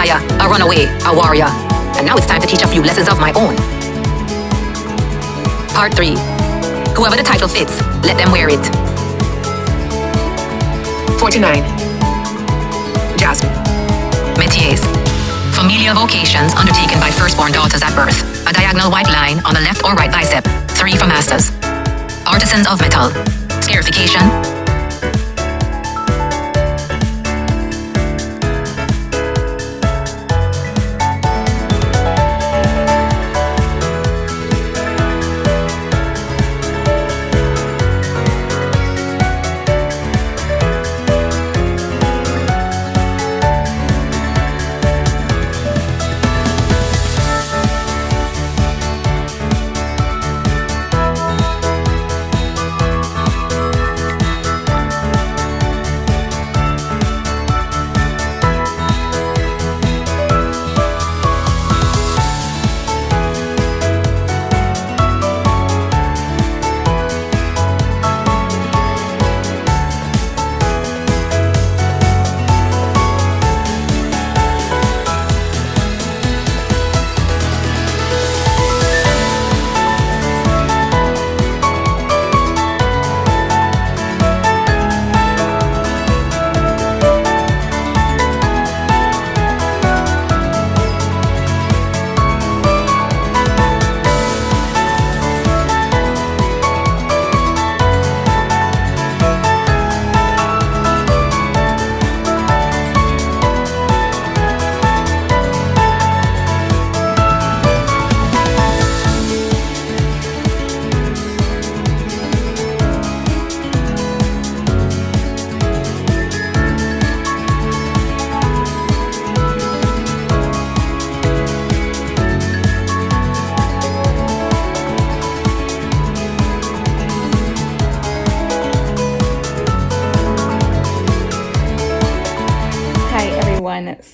liar, a runaway, a warrior. And now it's time to teach a few lessons of my own. Part 3. Whoever the title fits, let them wear it. 49. Jasmine. Métiers. Familiar vocations undertaken by firstborn daughters at birth. A diagonal white line on the left or right bicep. 3 for masters. Artisans of metal. Scarification.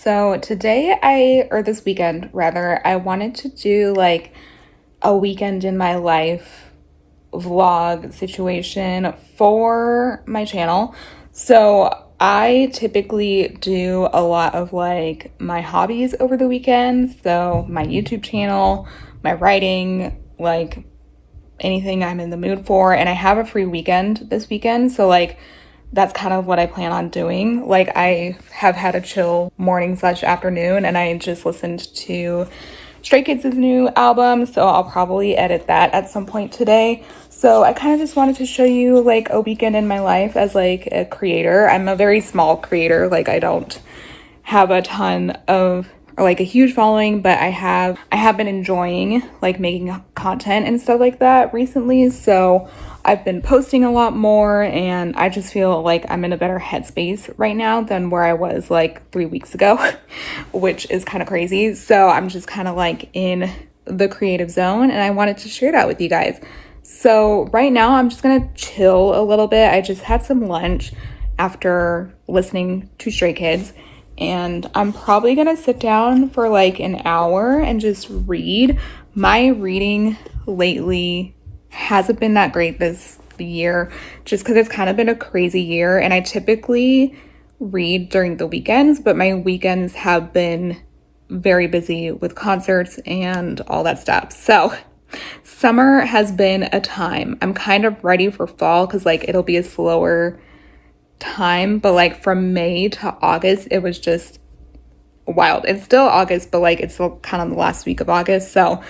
So this weekend rather, I wanted to do like a weekend in my life vlog situation for my channel. So I typically do a lot of like my hobbies over the weekend. So my YouTube channel, my writing, like anything I'm in the mood for. And I have a free weekend this weekend. So like that's kind of what I plan on doing. Like I have had a chill morning/afternoon and I just listened to Stray Kids' new album, so I'll probably edit that at some point today. So I kind of just wanted to show you like a weekend in my life as like a creator. I'm a very small creator, like I don't have a ton of or like a huge following, but I have been enjoying like making content and stuff like that recently. So I've been posting a lot more and I just feel like I'm in a better headspace right now than where I was like 3 weeks ago, which is kind of crazy. So I'm just kind of like in the creative zone and I wanted to share that with you guys. So right now I'm just gonna chill a little bit. I just had some lunch after listening to Stray Kids and I'm probably gonna sit down for like an hour and just read. My reading lately hasn't been that great this year just because it's kind of been a crazy year and I typically read during the weekends, but my weekends have been very busy with concerts and all that stuff. So summer has been a time. I'm kind of ready for fall because like it'll be a slower time, but like from May to August it was just wild. It's still August, but like it's still kind of the last week of August. So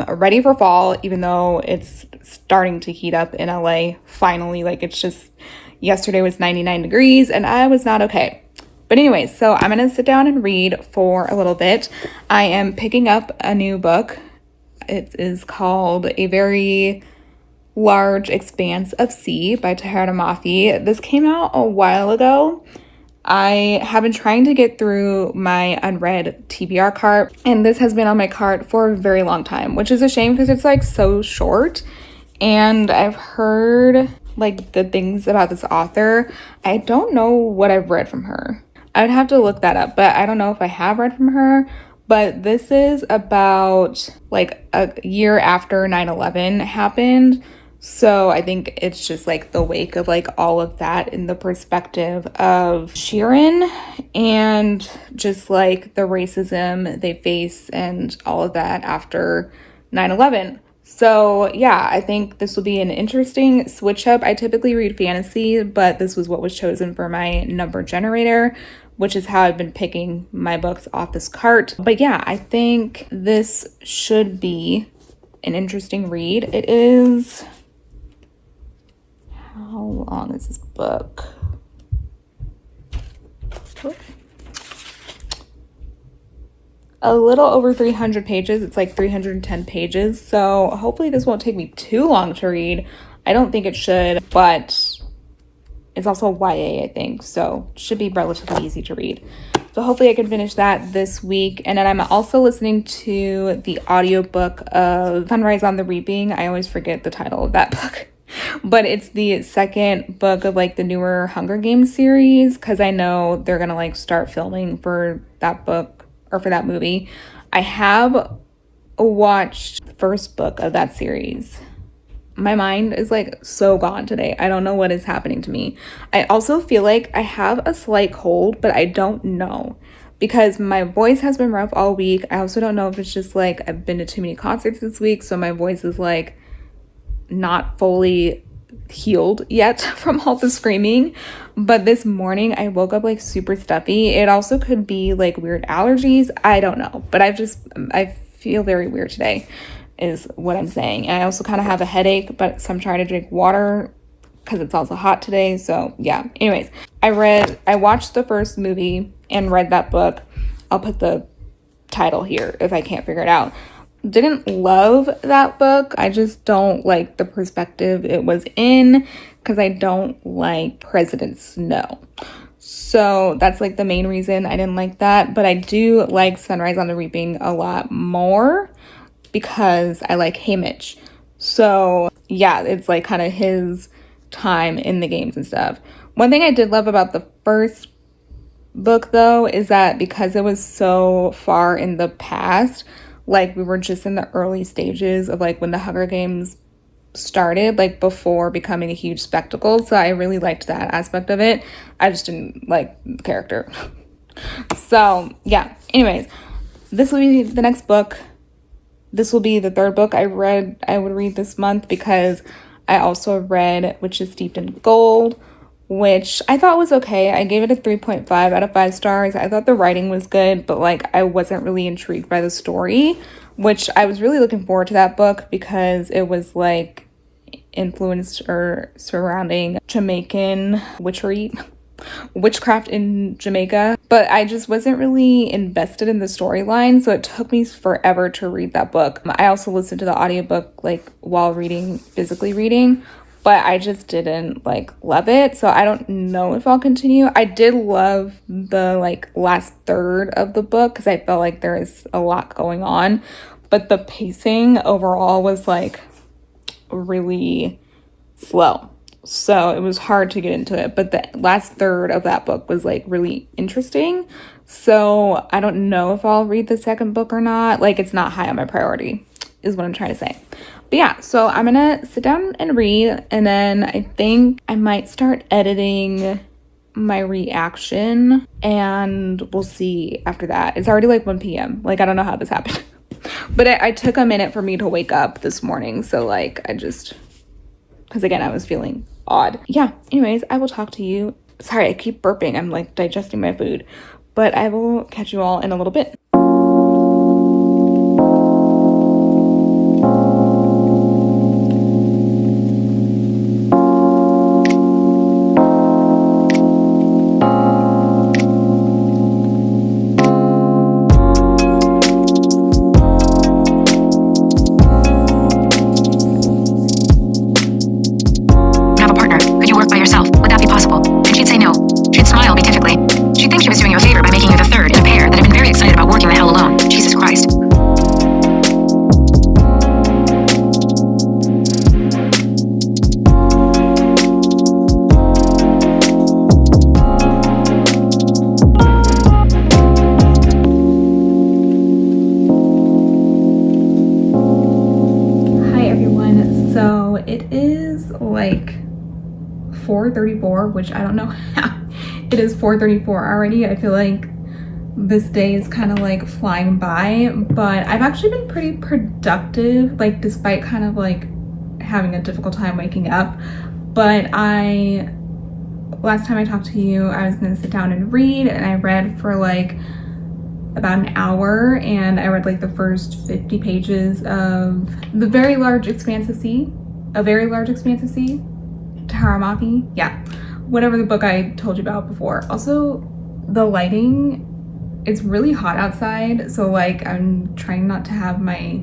ready for fall, even though it's starting to heat up in LA finally. Like it's just, yesterday was 99 degrees and I was not okay. But anyways, so I'm gonna sit down and read for a little bit. I am picking up a new book. It is called A Very Large Expanse of Sea by Tahara Mafi. This came out a while ago. I have been trying to get through my unread TBR cart, and this has been on my cart for a very long time, which is a shame because it's like so short, and I've heard like good things about this author. I don't know what I've read from her. I would have to look that up, but I don't know if I have read from her. But this is about like a year after 9/11 happened. So I think it's just like the wake of like all of that in the perspective of Sheeran and just like the racism they face and all of that after 9/11. So yeah, I think this will be an interesting switch up. I typically read fantasy, but this was what was chosen for my number generator, which is how I've been picking my books off this cart. But yeah, I think this should be an interesting read. It is... How long is this book? A little over 300 pages. It's like 310 pages. So hopefully this won't take me too long to read. I don't think it should, but it's also YA, I think. So it should be relatively easy to read. So hopefully I can finish that this week. And then I'm also listening to the audiobook of Sunrise on the Reaping. I always forget the title of that book. But it's the second book of like the newer Hunger Games series, because I know they're gonna like start filming for that book or for that movie. I have watched the first book of that series. My mind is like so gone today. I don't know what is happening to me. I also feel like I have a slight cold, but I don't know because my voice has been rough all week. I also don't know if it's just like I've been to too many concerts this week, so my voice is like not fully healed yet from all the screaming. But this morning I woke up like super stuffy. It also could be like weird allergies. I don't know, but I feel very weird today is what I'm saying. And I also kind of have a headache, so I'm trying to drink water because it's also hot today. So yeah, anyways, I watched the first movie and read that book. I'll put the title here if I can't figure it out. Didn't love that book. I just don't like the perspective it was in because I don't like President Snow. So that's like the main reason I didn't like that. But I do like Sunrise on the Reaping a lot more because I like Haymitch. So yeah, it's like kind of his time in the games and stuff. One thing I did love about the first book though is that because it was so far in the past, like we were just in the early stages of like when the Hunger Games started, like before becoming a huge spectacle. So I really liked that aspect of it. I just didn't like the character. So yeah, anyways, this will be the next book. This will be the third book I would read this month because I also read Which is Steeped in Gold, which I thought was okay. I gave it a 3.5 out of 5 stars. I thought the writing was good, but like I wasn't really intrigued by the story, which I was really looking forward to that book because it was like influenced or surrounding Jamaican witchcraft in Jamaica, but I just wasn't really invested in the storyline, so it took me forever to read that book. I also listened to the audiobook like while physically reading, but I just didn't like love it, so I don't know if I'll continue. I did love the like last third of the book because I felt like there is a lot going on, but the pacing overall was like really slow. So it was hard to get into it, but the last third of that book was like really interesting. So I don't know if I'll read the second book or not. Like it's not high on my priority is what I'm trying to say. But yeah, so I'm gonna sit down and read, and then I think I might start editing my reaction, and we'll see after that. It's already like 1 p.m. Like I don't know how this happened. But I took a minute for me to wake up this morning, so like because again I was feeling odd. Yeah, anyways, I will talk to you. Sorry, I keep burping. I'm like digesting my food. But I will catch you all in a little bit. It is like 4:34, which I don't know how it is 4:34 already. I feel like this day is kind of like flying by, but I've actually been pretty productive, like despite kind of like having a difficult time waking up. But last time I talked to you, I was gonna sit down and read, and I read for like about an hour, and I read like the first 50 pages of A Very Large Expanse of Sea, Taramaki, yeah, whatever the book I told you about before. Also, the lighting, it's really hot outside, so like I'm trying not to have my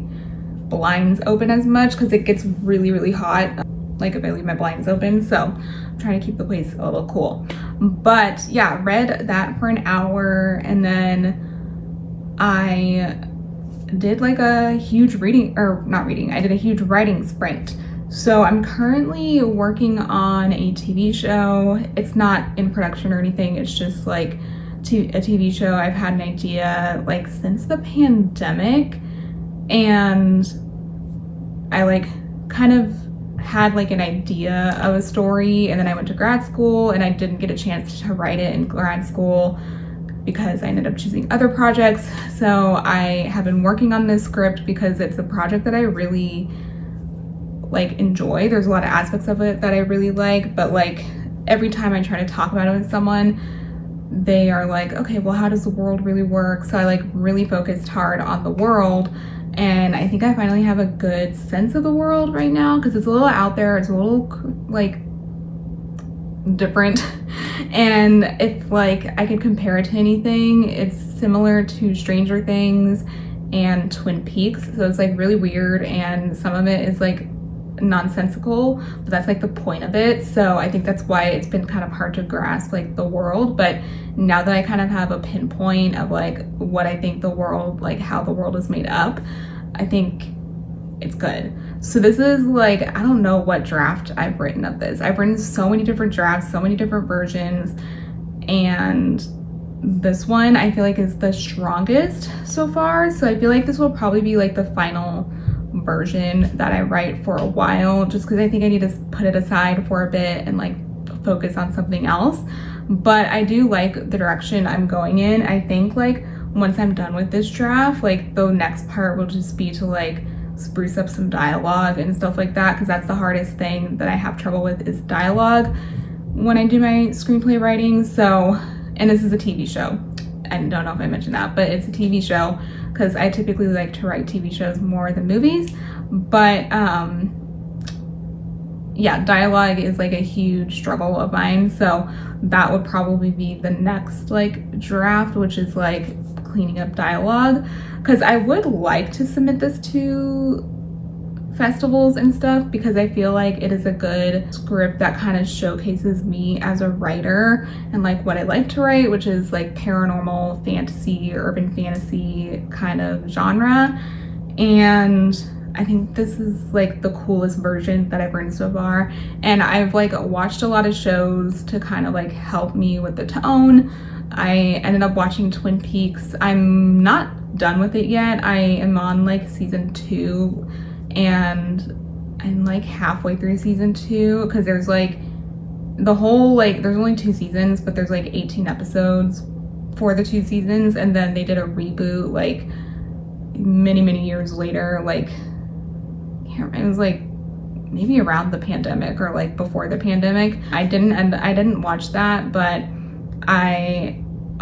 blinds open as much because it gets really, really hot, like if I leave my blinds open, so I'm trying to keep the place a little cool. But yeah, read that for an hour, and then I did like a huge I did a huge writing sprint. So I'm currently working on a TV show. It's not in production or anything, it's just like a TV show. I've had an idea like since the pandemic, and I like kind of had like an idea of a story, and then I went to grad school and I didn't get a chance to write it in grad school because I ended up choosing other projects. So I have been working on this script because it's a project that I really like enjoy. There's a lot of aspects of it that I really like, but like every time I try to talk about it with someone, they are like, okay, well, how does the world really work? So I like really focused hard on the world, and I think I finally have a good sense of the world right now because it's a little out there, it's a little like different. And if like I could compare it to anything, it's similar to Stranger Things and Twin Peaks. So it's like really weird, and some of it is like nonsensical, but that's like the point of it. So I think that's why it's been kind of hard to grasp like the world. But now that I kind of have a pinpoint of like what I think the world, like how the world is made up, I think it's good. So this is like, I don't know what draft I've written of this. I've written so many different drafts, so many different versions, and this one I feel like is the strongest so far. So I feel like this will probably be like the final version that I write for a while, just because I think I need to put it aside for a bit and like focus on something else. But I do like the direction I'm going in. I think like once I'm done with this draft, like the next part will just be to like spruce up some dialogue and stuff like that, because that's the hardest thing that I have trouble with is dialogue when I do my screenplay writing. So, and this is a TV show. I don't know if I mentioned that, but it's a TV show because I typically like to write TV shows more than movies. But yeah, dialogue is like a huge struggle of mine. So that would probably be the next like draft, which is like cleaning up dialogue, because I would like to submit this to festivals and stuff because I feel like it is a good script that kind of showcases me as a writer and like what I like to write, which is like paranormal fantasy, urban fantasy kind of genre. And I think this is like the coolest version that I've written so far. And I've like watched a lot of shows to kind of like help me with the tone. I ended up watching Twin Peaks. I'm not done with it yet. I am on like season 2, and I'm like halfway through season 2 because there's like the whole like there's only 2 seasons, but there's like 18 episodes for the 2 seasons, and then they did a reboot like many years later. Like it was like maybe around the pandemic or like before the pandemic. I didn't watch that, but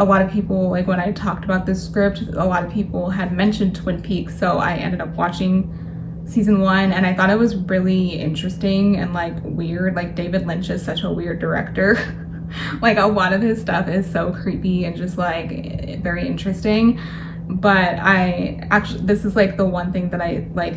a lot of people, like when I talked about this script, a lot of people had mentioned Twin Peaks, so I ended up watching season 1, and I thought it was really interesting and like weird. Like David Lynch is such a weird director. Like a lot of his stuff is so creepy and just like very interesting. But this is like the one thing that I like,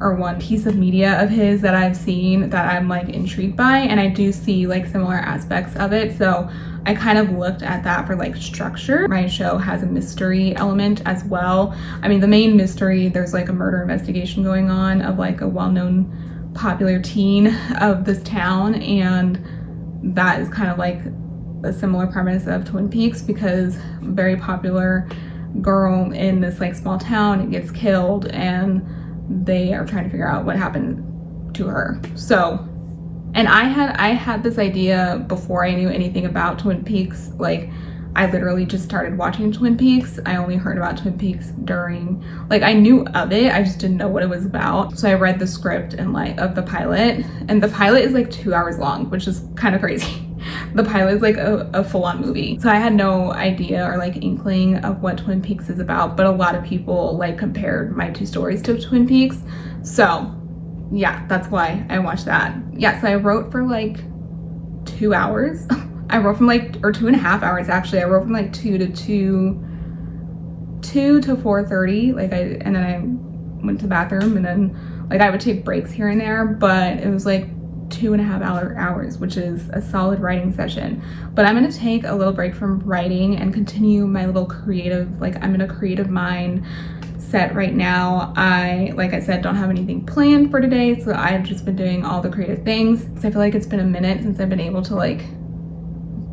or one piece of media of his that I've seen that I'm like intrigued by, and I do see like similar aspects of it. So I kind of looked at that for like structure. My show has a mystery element as well. I mean, the main mystery, there's like a murder investigation going on of like a well-known popular teen of this town, and that is kind of like a similar premise of Twin Peaks, because a very popular girl in this like small town gets killed, and they are trying to figure out what happened to her. So And I had this idea before I knew anything about Twin Peaks. Like, I literally just started watching Twin Peaks. I only heard about Twin Peaks during, like, I knew of it, I just didn't know what it was about. So I read the script and like of the pilot, and the pilot is like 2 hours long, which is kind of crazy. The pilot is like a full-on movie. So I had no idea or like inkling of what Twin Peaks is about, but a lot of people like compared my two stories to Twin Peaks. So yeah, that's why I watched that. Yeah, so I wrote for like 2 hours. I wrote from like, or 2.5 hours actually. I wrote from like 2 to 4:30. Like and then I went to the bathroom, and then like I would take breaks here and there, but it was like 2.5 hours, which is a solid writing session. But I'm gonna take a little break from writing and continue my little creative, like I'm in a creative mind set right now. Like I said, don't have anything planned for today, so I've just been doing all the creative things. So I feel like it's been a minute since I've been able to like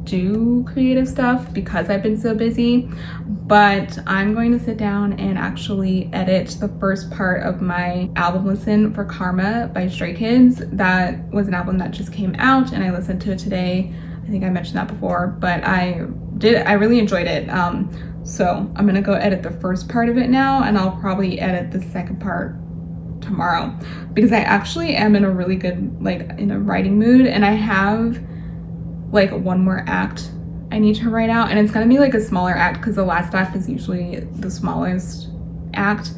do creative stuff because I've been so busy. But I'm going to sit down and actually edit the first part of my album listen for Karma by Stray Kids. That was an album that just came out, and I listened to it today. I think I mentioned that before, but I really enjoyed it. So I'm gonna go edit the first part of it now, and I'll probably edit the second part tomorrow, because I actually am in a really good, like, in a writing mood, and I have like one more act I need to write out, and it's gonna be like a smaller act because the last act is usually the smallest act,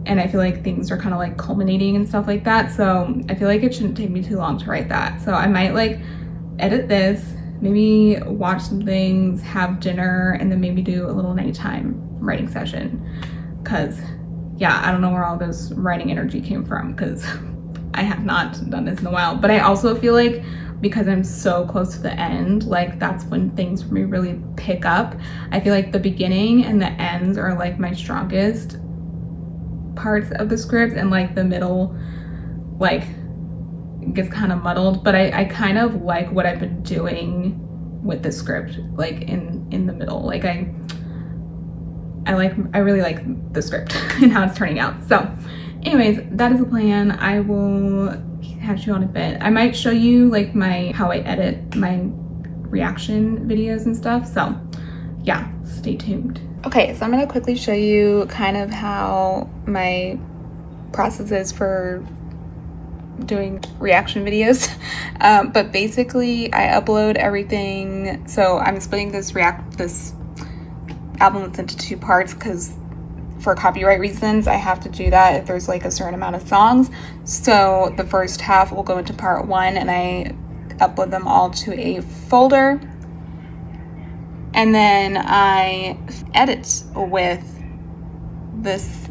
and I feel like things are kind of like culminating and stuff like that. So I feel like it shouldn't take me too long to write that. So I might like edit this, maybe watch some things, have dinner, and then maybe do a little nighttime writing session. Cause yeah, I don't know where all this writing energy came from, because I have not done this in a while. But I also feel like because I'm so close to the end, like that's when things for me really pick up. I feel like the beginning and the ends are like my strongest parts of the script, and like the middle like gets kind of muddled, but I kind of like what I've been doing with the script, like in the middle. Like I really like the script and how it's turning out. So anyways, that is the plan. I will catch you on a bit. I might show you like how I edit my reaction videos and stuff. So yeah, stay tuned. Okay, so I'm gonna quickly show you kind of how my process is for doing reaction videos. But basically I upload everything. So I'm splitting this album into 2 parts because for copyright reasons I have to do that if there's like a certain amount of songs. So the first half will go into part 1, and I upload them all to a folder, and then I edit with this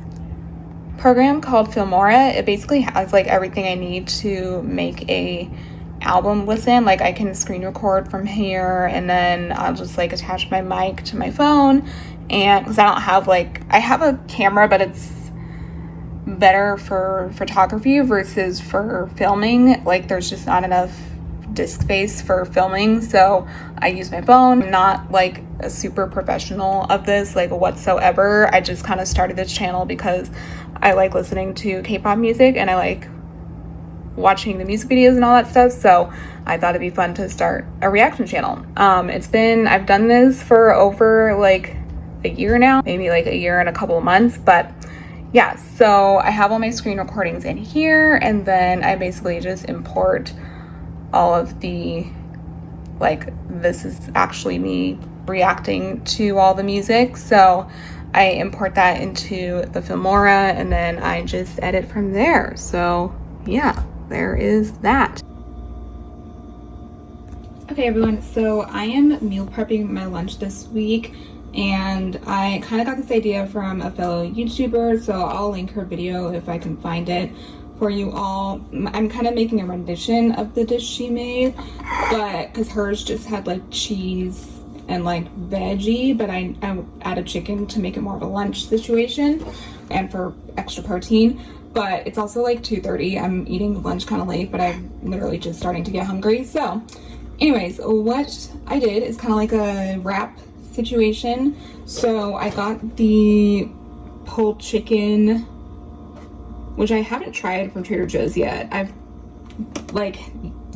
program called Filmora. It basically has like everything I need to make a album listen. Like I can screen record from here, and then I'll just like attach my mic to my phone. And because I don't have I have a camera, but it's better for photography versus for filming. Like there's just not enough disk space for filming, so I use my phone. I'm not like a super professional of this like whatsoever. I just kind of started this channel because I like listening to K-pop music, and I like watching the music videos and all that stuff. So I thought it'd be fun to start a reaction channel. I've done this for over like a year now, maybe like a year and a couple of months, but yeah. So I have all my screen recordings in here, and then I basically just import all of the, like, this is actually me reacting to all the music. So I import that into the Filmora, and then I just edit from there. So yeah, there is that. Okay everyone, so I am meal prepping my lunch this week, and I kind of got this idea from a fellow YouTuber, so I'll link her video if I can find it for you all. I'm kind of making a rendition of the dish she made, but because hers just had like cheese and like veggie, but I added chicken to make it more of a lunch situation and for extra protein. But it's also like 2:30. I'm eating lunch kind of late, but I'm literally just starting to get hungry. So anyways, what I did is kind of like a wrap situation. So I got the pulled chicken, which I haven't tried from Trader Joe's yet. I've like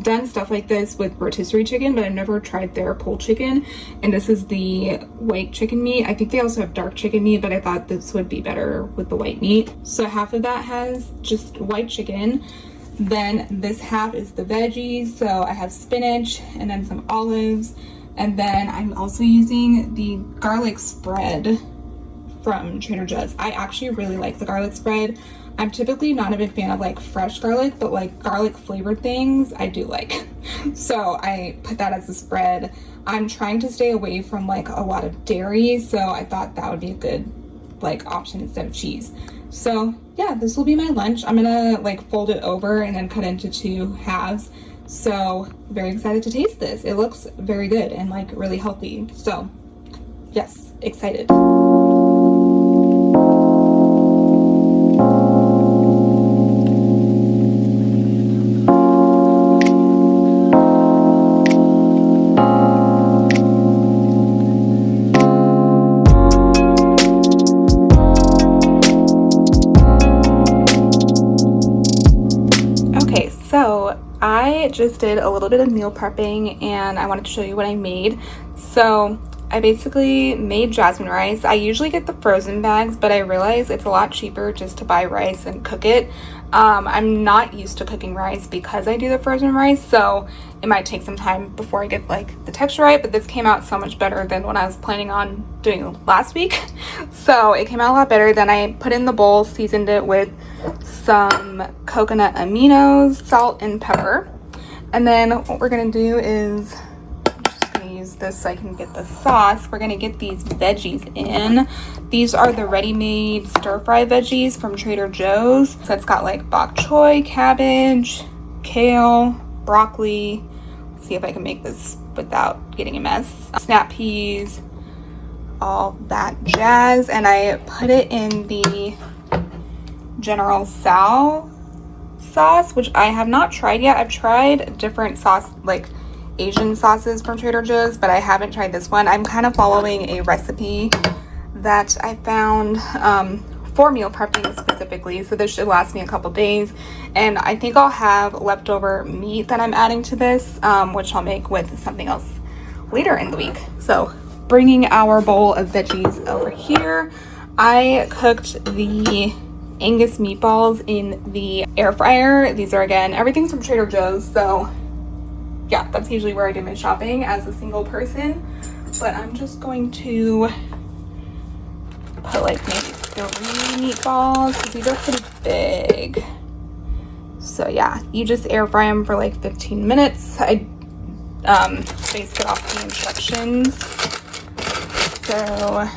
done stuff like this with rotisserie chicken, but I've never tried their pulled chicken, and this is the white chicken meat. I think they also have dark chicken meat, but I thought this would be better with the white meat. So half of that has just white chicken, then this half is the veggies. So I have spinach and then some olives, and then I'm also using the garlic spread from Trader Joe's. I actually really like the garlic spread. I'm typically not a big fan of like fresh garlic, but like garlic flavored things I do like. So I put that as a spread. I'm trying to stay away from like a lot of dairy, so I thought that would be a good like option instead of cheese. So yeah, this will be my lunch. I'm gonna like fold it over and then cut into 2 halves. So very excited to taste this. It looks very good and like really healthy. So yes, excited. So I just did a little bit of meal prepping and I wanted to show you what I made. So I basically made jasmine rice. I usually get the frozen bags, but I realize it's a lot cheaper just to buy rice and cook it. I'm not used to cooking rice because I do the frozen rice, so it might take some time before I get like the texture right, but this came out so much better than what I was planning on doing last week. So it came out a lot better. Then I put in the bowl, seasoned it with some coconut aminos, salt, and pepper. And then what we're gonna do is, I'm just gonna use this so I can get the sauce. We're gonna get these veggies in. These are the ready-made stir-fry veggies from Trader Joe's. So it's got like bok choy, cabbage, kale, broccoli. Let's see if I can make this without getting a mess. Snap peas, all that jazz. And I put it in the General Tso sauce, which I have not tried yet. I've tried different sauce, like Asian sauces from Trader Joe's, but I haven't tried this one. I'm kind of following a recipe that I found for meal prepping specifically, so this should last me a couple days. And I think I'll have leftover meat that I'm adding to this, which I'll make with something else later in the week. So bringing our bowl of veggies over here, I cooked the Angus meatballs in the air fryer. These are, again, everything's from Trader Joe's, so yeah, that's usually where I do my shopping as a single person. But I'm just going to put like maybe 3 meatballs because these are pretty big. So yeah, you just air fry them for like 15 minutes. I based it off the instructions. So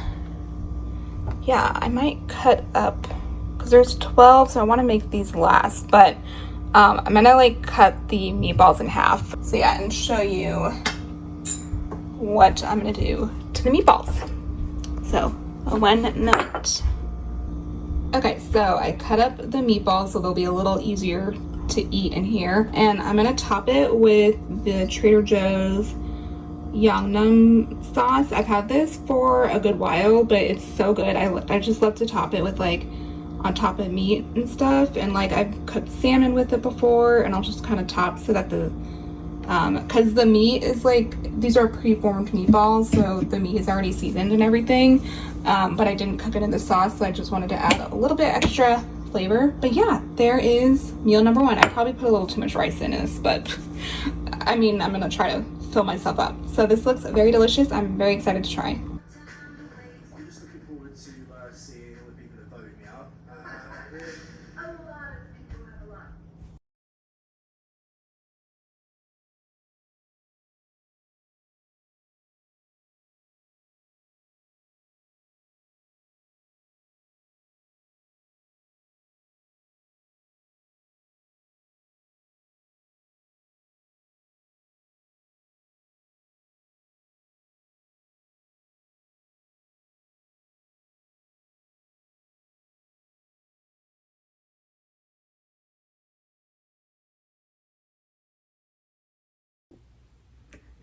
yeah, I might cut up, because there's 12, so I want to make these last, but I'm gonna like cut the meatballs in half. So yeah, and show you what I'm gonna do to the meatballs. So one minute. Okay, so I cut up the meatballs so they'll be a little easier to eat in here, and I'm gonna top it with the Trader Joe's Yangnam sauce. I've had this for a good while, but it's so good. I just love to top it with like on top of meat and stuff, and like I've cooked salmon with it before, and I'll just kind of top so that the because the meat is like, these are pre-formed meatballs, so the meat is already seasoned and everything, but I didn't cook it in the sauce, so I just wanted to add a little bit extra flavor. But yeah, there is meal number 1. I probably put a little too much rice in this, but I mean, I'm gonna try to fill myself up. So this looks very delicious. I'm very excited to try. I'm just looking forward to seeing all the people that voted me out. A lot of people have a lot.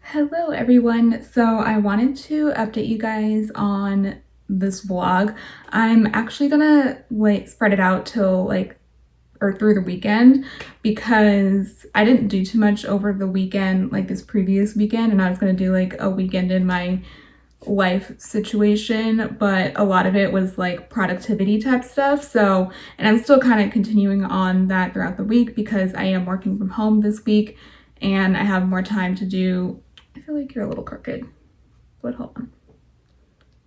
Hello everyone. So I wanted to update you guys on this vlog. I'm actually gonna like spread it out till like or through the weekend, because I didn't do too much over the weekend, like this previous weekend, and I was going to do like a weekend in my life situation, but a lot of it was like productivity type stuff. So, and I'm still kind of continuing on that throughout the week because I am working from home this week and I have more time to do. I feel like you're a little crooked, but hold on.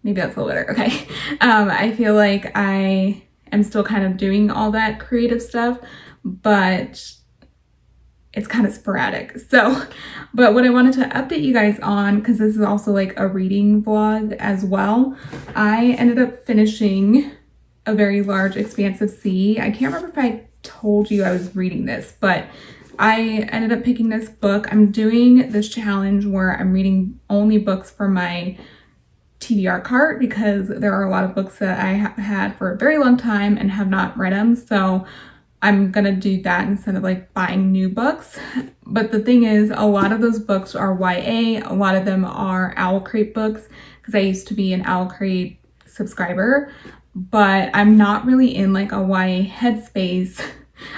Maybe that's a little better. Okay. I feel like I am still kind of doing all that creative stuff, but it's kind of sporadic. So, but what I wanted to update you guys on, because this is also like a reading vlog as well, I ended up finishing A Very Large Expanse of Sea. I can't remember if I told you I was reading this, but I ended up picking this book. I'm doing this challenge where I'm reading only books from my TBR cart because there are a lot of books that I have had for a very long time and have not read them. So I'm gonna do that instead of like buying new books. But the thing is, a lot of those books are YA. A lot of them are Owl Crate books because I used to be an Owl Crate subscriber, but I'm not really in like a YA headspace.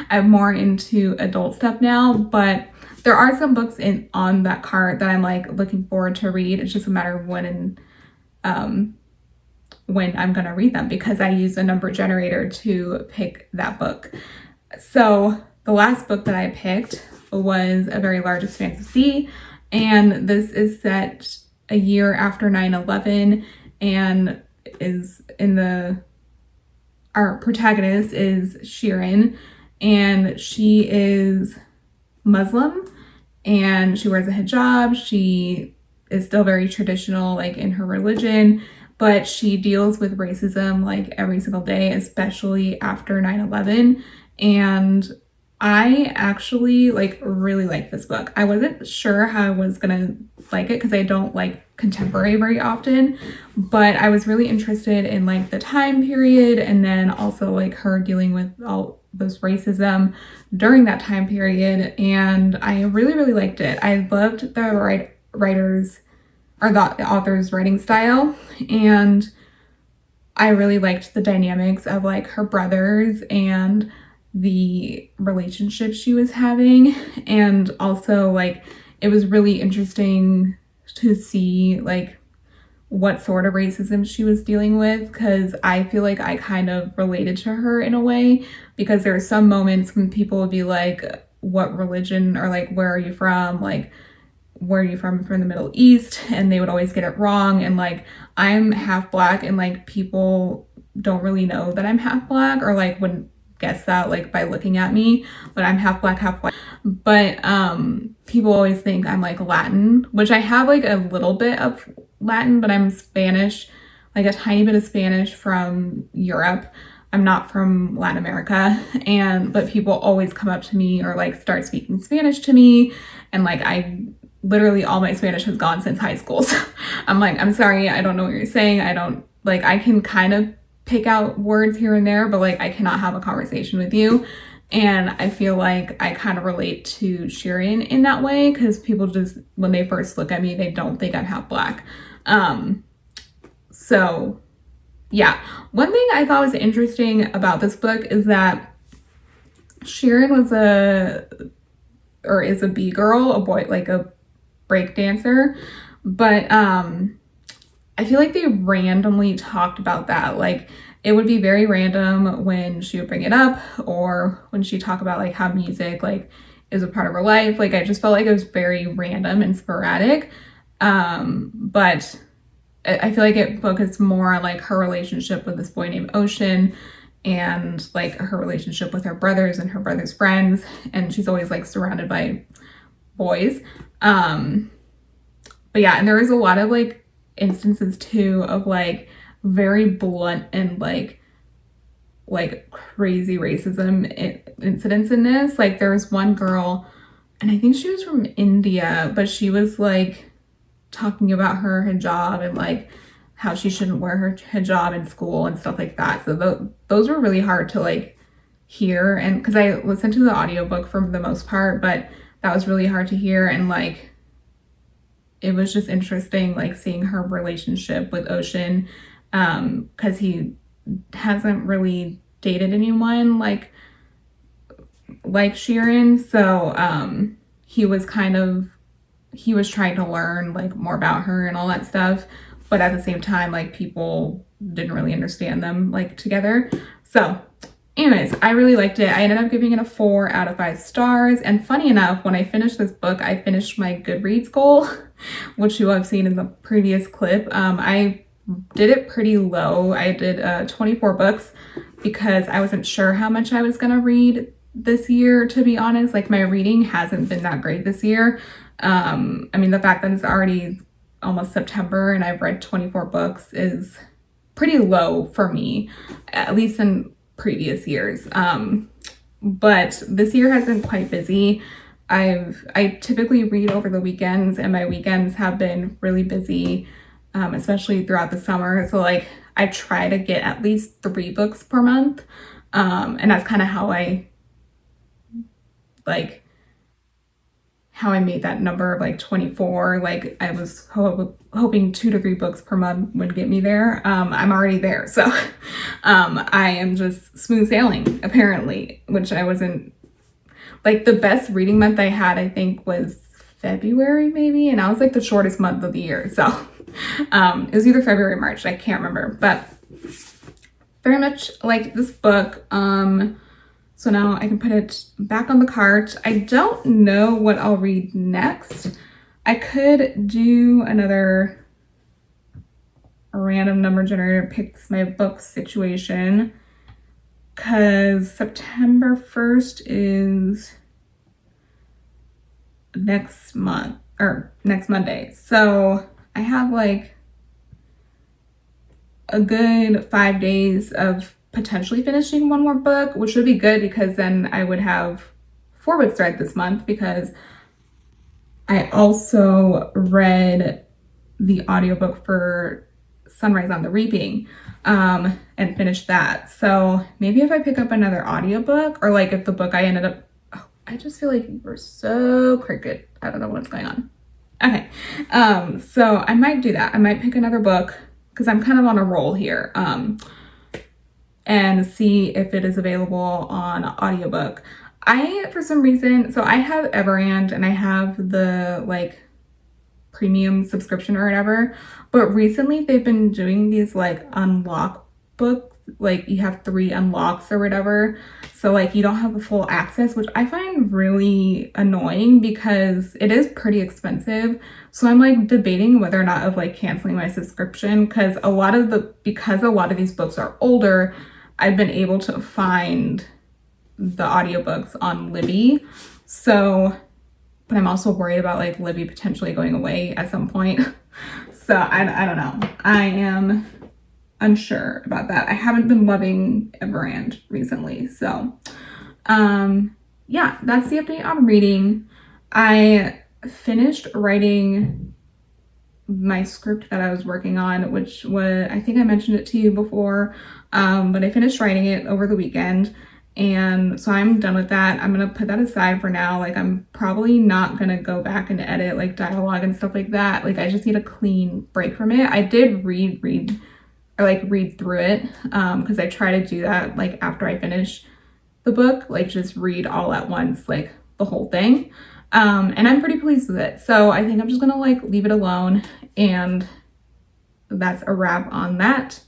I'm more into adult stuff now, but there are some books on that cart that I'm like looking forward to read. It's just a matter of when I'm gonna read them because I use a number generator to pick that book. So the last book that I picked was A Very Large Expanse of Sea, and this is set a year after 9/11 and is our protagonist is Shirin, and she is Muslim and she wears a hijab. She is still very traditional like in her religion, but she deals with racism like every single day, especially after 9/11. And I actually like really like this book. I wasn't sure how I was gonna like it because I don't like contemporary very often, but I was really interested in like the time period and then also like her dealing with all this racism during that time period. And I really, really liked it. I loved the writers or the author's writing style, and I really liked the dynamics of like her brothers and the relationship she was having. And also like it was really interesting to see like what sort of racism she was dealing with, because I feel like I kind of related to her in a way, because there are some moments when people would be like, what religion, or like, where are you from, like where are you from the Middle East, and they would always get it wrong. And like I'm half black and like people don't really know that I'm half black, or like wouldn't guess that like by looking at me, but I'm half black, half white. But people always think I'm like Latin, which I have like a little bit of Latin, but I'm Spanish, like a tiny bit of Spanish from Europe. I'm not from Latin America. But people always come up to me or like start speaking Spanish to me, and like I literally all my Spanish has gone since high school. So I'm like, I'm sorry, I don't know what you're saying. I can kind of pick out words here and there, but like I cannot have a conversation with you. And I feel like I kind of relate to Shirin in that way, because people just, when they first look at me, they don't think I'm half black. So yeah, one thing I thought was interesting about this book is that Shirin is a B-girl, a boy, like a break dancer, but I feel like they randomly talked about that. Like it would be very random when she would bring it up, or when she talked about like how music like is a part of her life. Like I just felt like it was very random and sporadic. But I feel like it focused more on like her relationship with this boy named Ocean, and like her relationship with her brothers and her brothers' friends. And she's always like surrounded by boys. But yeah, and there was a lot of like instances too of like very blunt and like crazy racism incidents in this. Like there was one girl, and I think she was from India, but she was like talking about her hijab and like how she shouldn't wear her hijab in school and stuff like that. So those were really hard to like hear, and because I listened to the audiobook for the most part, but that was really hard to hear. And like it was just interesting like seeing her relationship with Ocean, because he hasn't really dated anyone like like Sheeran, so he was trying to learn like more about her and all that stuff, but at the same time, like people didn't really understand them like together. So anyways, I really liked it. I ended up giving it a 4 out of 5 stars. And funny enough, when I finished this book, I finished my Goodreads goal, which you have seen in the previous clip. I did it pretty low. I did 24 books because I wasn't sure how much I was gonna read this year, to be honest. Like my reading hasn't been that great this year. I mean, the fact that it's already almost September and I've read 24 books is pretty low for me, at least in previous years. But this year has been quite busy. I typically read over the weekends, and my weekends have been really busy, especially throughout the summer. So like I try to get at least 3 books per month. And that's kind of how I made that number of like 24. Like I was hoping 2 to 3 books per month would get me there. I'm already there. So I am just smooth sailing apparently, which I wasn't. Like the best reading month I had, I think, was February maybe. And I was like the shortest month of the year. So it was either February or March. I can't remember, but very much like this book. So now I can put it back on the cart. I don't know what I'll read next. I could do another random number generator picks my book situation, because September 1st is next month, or next Monday. So I have like a good 5 days of potentially finishing one more book, which would be good because then I would have 4 books read this month, because I also read the audiobook for Sunrise on the Reaping and finished that. So maybe if I pick up another audiobook, or like if the book I ended up, I just feel like you were so crooked. I don't know what's going on. Okay. So I might do that. I might pick another book because I'm kind of on a roll here. And see if it is available on audiobook. For some reason, so I have Everand and I have the like premium subscription or whatever, but recently they've been doing these like unlock books, like you have 3 unlocks or whatever. So like you don't have the full access, which I find really annoying because it is pretty expensive. So I'm like debating whether or not of like canceling my subscription, because a lot of these books are older, I've been able to find the audiobooks on Libby. So, but I'm also worried about like Libby potentially going away at some point. So I don't know. I am unsure about that. I haven't been loving Everand recently. So yeah, that's the update on reading. I finished writing my script that I was working on, which was, I think I mentioned it to you before, but I finished writing it over the weekend, and so I'm done with that. I'm gonna put that aside for now. Like I'm probably not gonna go back and edit like dialogue and stuff like that. Like I just need a clean break from it. I did read through it, because I try to do that like after I finish the book, like just read all at once, like the whole thing. And I'm pretty pleased with it. So I think I'm just gonna like leave it alone, and that's a wrap on that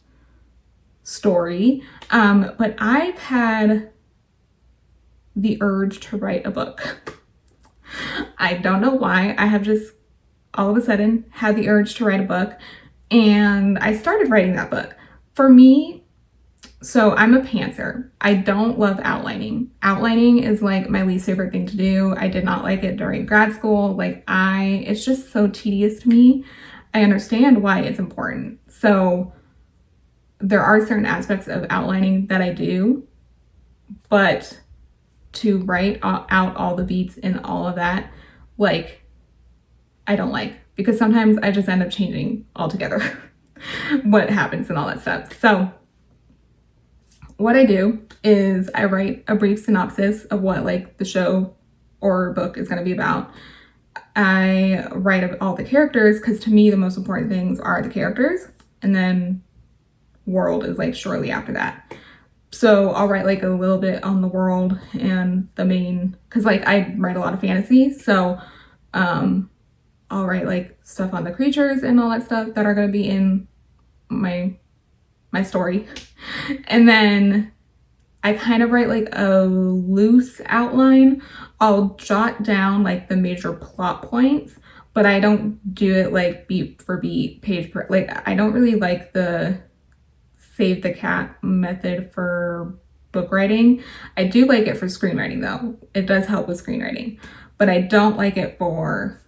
story. But I've had the urge to write a book. I don't know why. I have just all of a sudden had the urge to write a book, and I started writing that book. For me, so I'm a pantser. I don't love outlining. Outlining is like my least favorite thing to do. I did not like it during grad school. It's just so tedious to me. I understand why it's important. So there are certain aspects of outlining that I do, but to write out all the beats and all of that, like, I don't like, because sometimes I just end up changing altogether what happens and all that stuff. So what I do is I write a brief synopsis of what like the show or book is going to be about. I write all the characters, because to me the most important things are the characters, and then world is like shortly after that. So I'll write like a little bit on the world and the main, because like I write a lot of fantasy, so I'll write like stuff on the creatures and all that stuff that are going to be in my story. And then I kind of write like a loose outline. I'll jot down like the major plot points, but I don't do it like beat for beat, page per, like I don't really like the save the cat method for book writing. I do like it for screenwriting though. It does help with screenwriting, but I don't like it for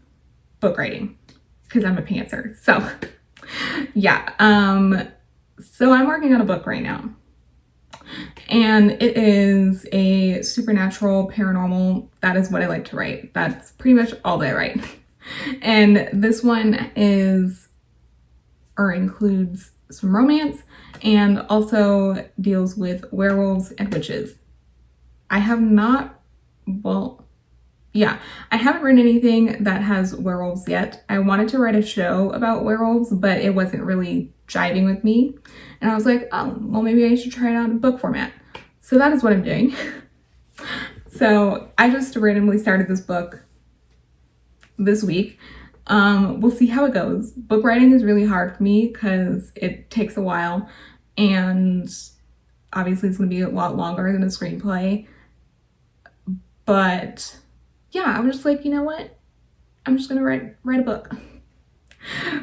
book writing because I'm a pantser. So yeah, so I'm working on a book right now, and it is a supernatural, paranormal. That is what I like to write. That's pretty much all that I write. And this one is, or includes, some romance and also deals with werewolves and witches. I have not, well, yeah, I haven't written anything that has werewolves yet. I wanted to write a show about werewolves, but it wasn't really jiving with me. And I was like, oh, well, maybe I should try it out in book format. So that is what I'm doing. So I just randomly started this book this week. We'll see how it goes. Book writing is really hard for me because it takes a while, and obviously it's going to be a lot longer than a screenplay. But yeah, I was just like, you know what? I'm just going to write a book.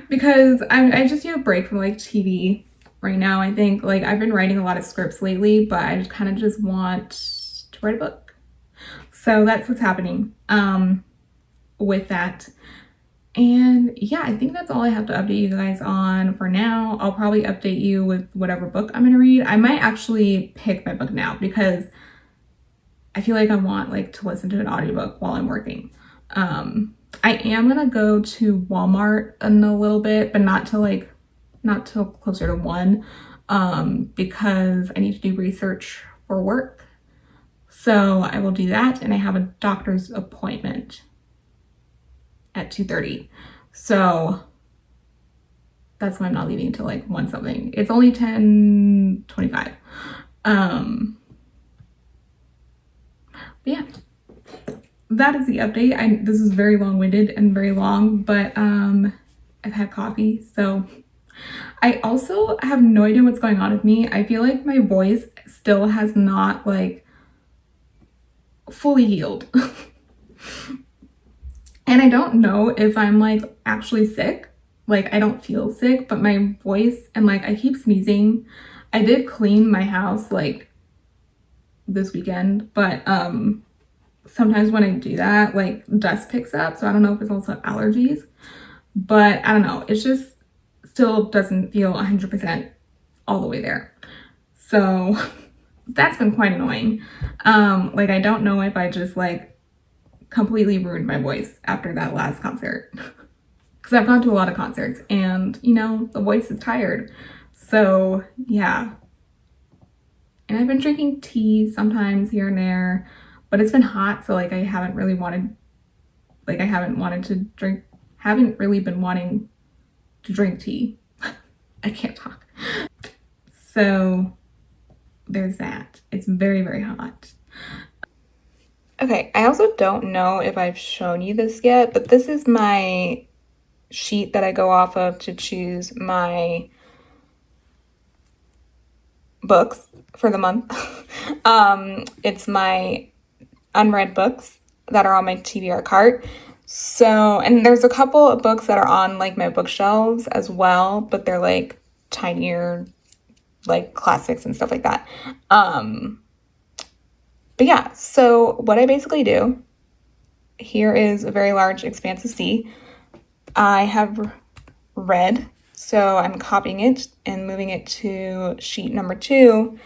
Because I just need a break from like TV right now. I think like I've been writing a lot of scripts lately, but I just kind of just want to write a book. So that's what's happening with that. And yeah, I think that's all I have to update you guys on for now. I'll probably update you with whatever book I'm gonna read. I might actually pick my book now because I feel like I want like to listen to an audiobook while I'm working. I am gonna go to Walmart in a little bit, but not till closer to 1, because I need to do research for work. So I will do that, and I have a doctor's appointment at 2:30. So that's why I'm not leaving until like 1 something. It's only 10:25. But yeah, that is the update. This is very long-winded and very long, but I've had coffee, so I also have no idea what's going on with me. I feel like my voice still has not like fully healed. And I don't know if I'm like actually sick. Like I don't feel sick, but my voice, and like I keep sneezing. I did clean my house like this weekend, but sometimes when I do that, like dust picks up. So I don't know if it's also allergies, but I don't know. It's just still doesn't feel 100% all the way there. So that's been quite annoying. Like I don't know if I just like completely ruined my voice after that last concert, because I've gone to a lot of concerts and you know the voice is tired. So yeah, and I've been drinking tea sometimes here and there, but it's been hot, so like I haven't really wanted been wanting to drink tea. I can't talk. So there's that. It's very, very hot. Okay, I also don't know if I've shown you this yet, but this is my sheet that I go off of to choose my books for the month. It's my unread books that are on my TBR cart. So, and there's a couple of books that are on like my bookshelves as well, but they're like tinier, like classics and stuff like that. But yeah, so what I basically do, here is a very large expanse of sea. I have read, so I'm copying it and moving it to sheet number 2,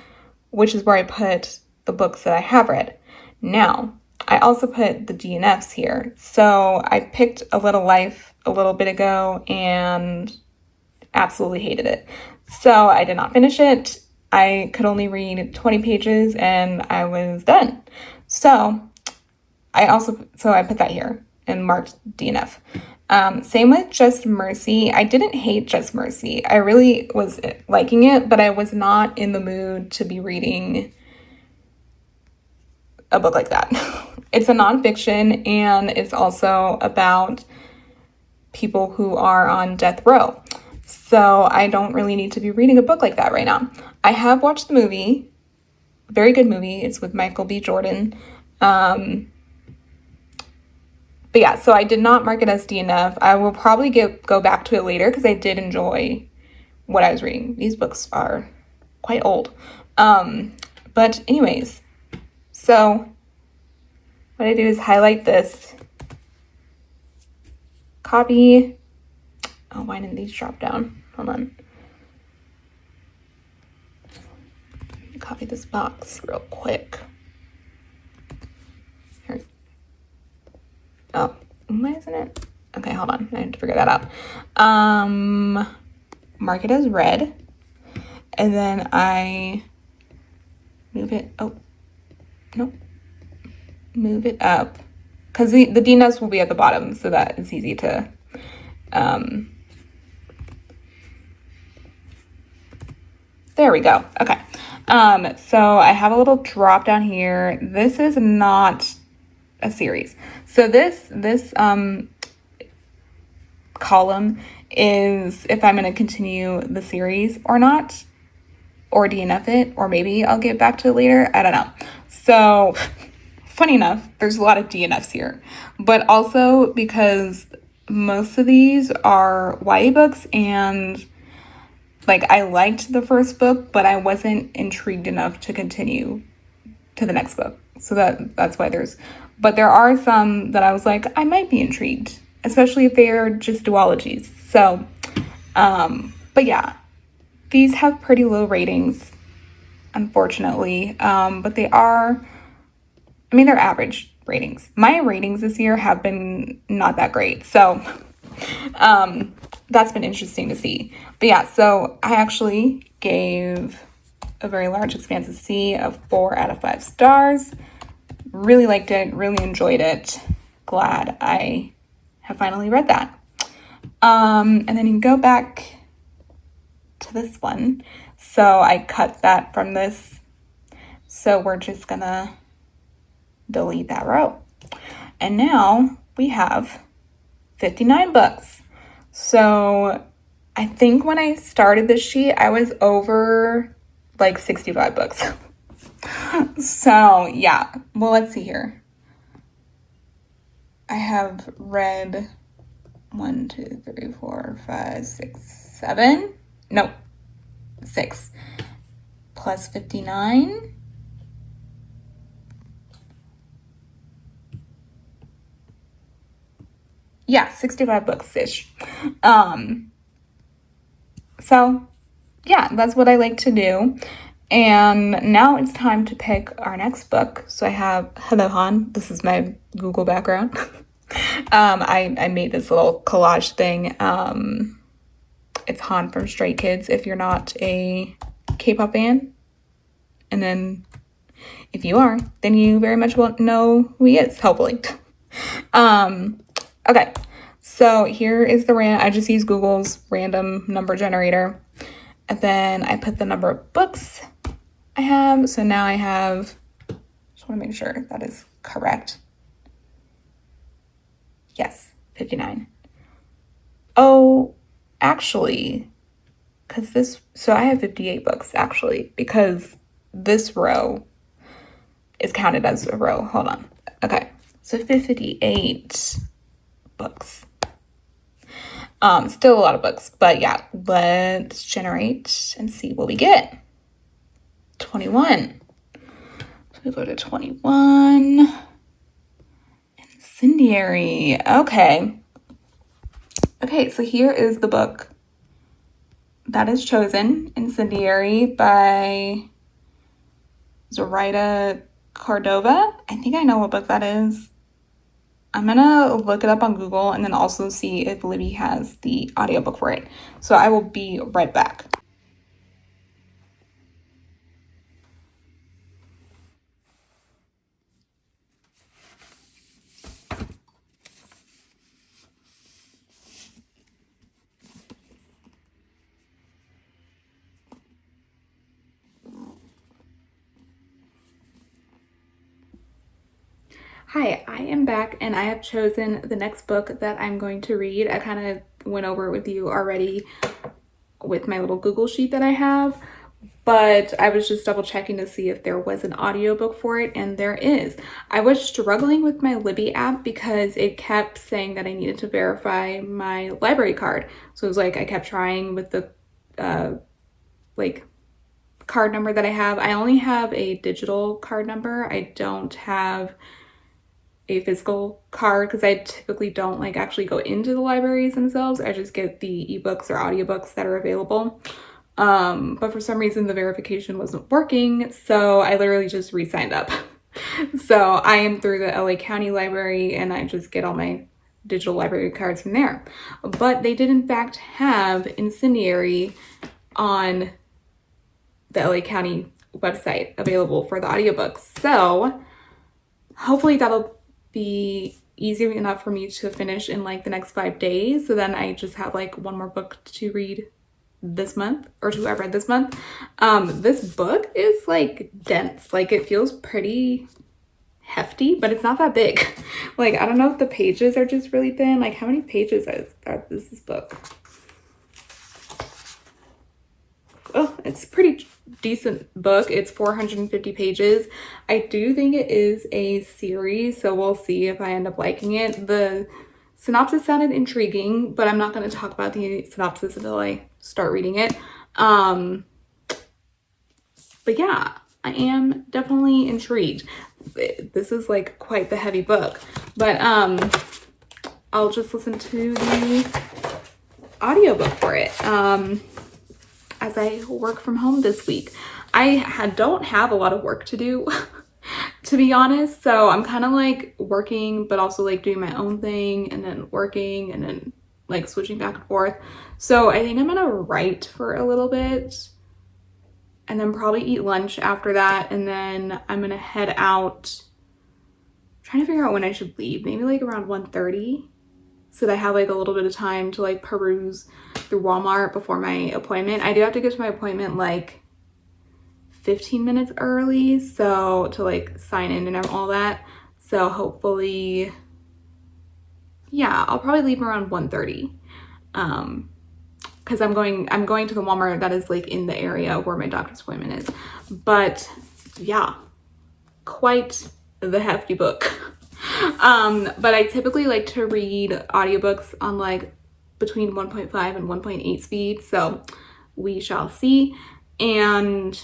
which is where I put the books that I have read. Now, I also put the DNFs here. So I picked A Little Life a little bit ago and absolutely hated it. So I did not finish it. I could only read 20 pages and I was done. So I put that here and marked DNF. Same with Just Mercy. I didn't hate Just Mercy. I really was liking it, but I was not in the mood to be reading a book like that. It's a nonfiction, and it's also about people who are on death row. So I don't really need to be reading a book like that right now. I have watched the movie. Very good movie. It's with Michael B. Jordan. But yeah, so I did not mark it as DNF. I will probably go back to it later because I did enjoy what I was reading. These books are quite old. But anyways, so what I do is highlight this copy. Oh, why didn't these drop down? Hold on. Copy this box real quick. Here. Oh, why isn't it? Okay, hold on. I have to figure that out. Mark it as red. And then I move it. Oh, nope. Move it up. Because the DNFs will be at the bottom, so that it's easy to there we go. Okay. So I have a little drop down here. This is not a series. So this column is if I'm going to continue the series or not, or DNF it, or maybe I'll get back to it later. I don't know. So funny enough, there's a lot of DNFs here, but also because most of these are YA books, and like I liked the first book, but I wasn't intrigued enough to continue to the next book. So that's why but there are some that I was like, I might be intrigued, especially if they are just duologies. So, but yeah, these have pretty low ratings, unfortunately. But they're average ratings. My ratings this year have been not that great. So, that's been interesting to see. But yeah, so I actually gave A Very Large Expanse of Sea of 4 out of 5 stars. Really liked it, really enjoyed it. Glad I have finally read that. And then you can go back to this one. So I cut that from this. So we're just gonna delete that row. And now we have 59 books. So I think when I started this sheet, I was over like 65 books. So yeah, well, let's see here. I have read 1, 2, 3, 4, 5, 6, 7. No, 6 plus 59. Yeah, 65 books-ish. So yeah, that's what I like to do. And now it's time to pick our next book. So I have Hello Han. This is my Google background. I made this little collage thing. It's Han from Stray Kids if you're not a K-pop fan. And then if you are, then you very much won't know who he is, hopefully. Okay, so here is I just use Google's random number generator. And then I put the number of books I have. So now I have, just want to make sure that is correct. Yes, 59. Oh, actually, so I have 58 books actually, because this row is counted as a row. Hold on. Okay, so 58 books. Still a lot of books, but yeah, let's generate and see what we get. 21. So we go to 21. Incendiary. Okay, so here is the book that is chosen. Incendiary by Zoraida Cordova. I think I know what book that is. I'm gonna look it up on Google and then also see if Libby has the audiobook for it. So I will be right back. Hi, I am back and I have chosen the next book that I'm going to read. I kind of went over it with you already with my little Google sheet that I have, but I was just double checking to see if there was an audiobook for it, and there is. I was struggling with my Libby app because it kept saying that I needed to verify my library card. So it was like I kept trying with the like card number that I have. I only have a digital card number. I don't have a physical card because I typically don't like actually go into the libraries themselves. I just get the ebooks or audiobooks that are available. But for some reason the verification wasn't working, so I literally just re-signed up. So I am through the LA County Library and I just get all my digital library cards from there. But they did in fact have Incendiary on the LA County website available for the audiobooks. So hopefully that'll be easy enough for me to finish in like the next 5 days. So then I just have like one more book to read this month, or two I've read this month. This book is like dense. Like it feels pretty hefty, but it's not that big. Like I don't know if the pages are just really thin. Like how many pages are this book? Oh, it's a pretty decent book. It's 450 pages. I do think it is a series, so we'll see if I end up liking it. The synopsis sounded intriguing, but I'm not going to talk about the synopsis until I start reading it. But yeah, I am definitely intrigued. This is like quite the heavy book, but I'll just listen to the audiobook for it. As I work from home this week. I don't have a lot of work to do, to be honest. So I'm kind of like working, but also like doing my own thing and then working and then like switching back and forth. So I think I'm gonna write for a little bit and then probably eat lunch after that. And then I'm gonna head out, trying to figure out when I should leave, maybe like around 1:30. So that I have like a little bit of time to like peruse through Walmart before my appointment. I do have to get to my appointment like 15 minutes early, so to like sign in and all that. So hopefully, yeah, I'll probably leave around 1:30. Because I'm going to the Walmart that is like in the area where my doctor's appointment is. But yeah, quite the hefty book. But I typically like to read audiobooks on like between 1.5 and 1.8 speed, so we shall see. And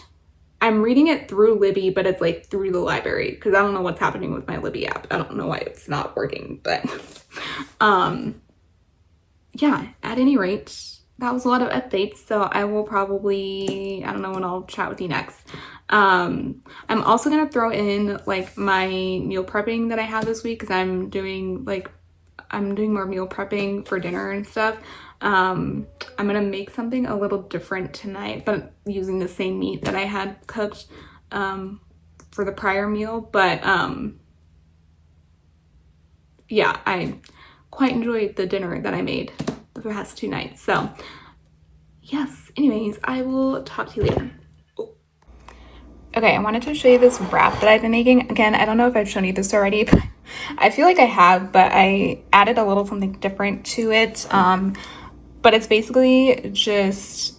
I'm reading it through Libby, but it's like through the library because I don't know what's happening with my Libby app. I don't know why it's not working, but yeah, at any rate, that was a lot of updates, so I will probably, I don't know when I'll chat with you next. I'm also gonna throw in like my meal prepping that I had this week because I'm doing more meal prepping for dinner and stuff. I'm gonna make something a little different tonight, but using the same meat that I had cooked for the prior meal. But yeah, I quite enjoyed the dinner that I made the past 2 nights. So yes, anyways, I will talk to you later. Okay, I wanted to show you this wrap that I've been making. Again, I don't know if I've shown you this already, but I feel like I have, but I added a little something different to it. But it's basically just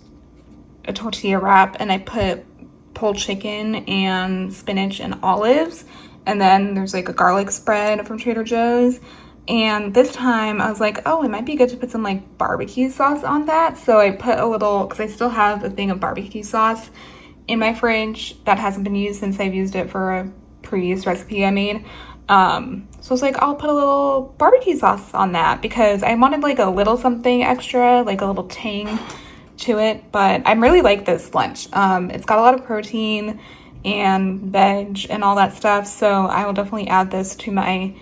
a tortilla wrap, and I put pulled chicken and spinach and olives, and then there's like a garlic spread from Trader Joe's. And this time I was like, oh, it might be good to put some like barbecue sauce on that. So I put a little, because I still have a thing of barbecue sauce in my fridge that hasn't been used since I've used it for a previous recipe I made. So I was like, I'll put a little barbecue sauce on that because I wanted like a little something extra, like a little tang to it. But I really like this lunch. It's got a lot of protein and veg and all that stuff. So I will definitely add this to my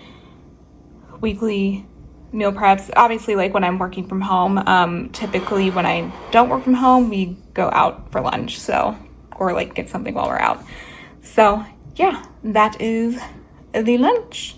weekly meal preps. Obviously, like when I'm working from home, typically when I don't work from home, we go out for lunch. So, or like get something while we're out. So yeah, that is the lunch.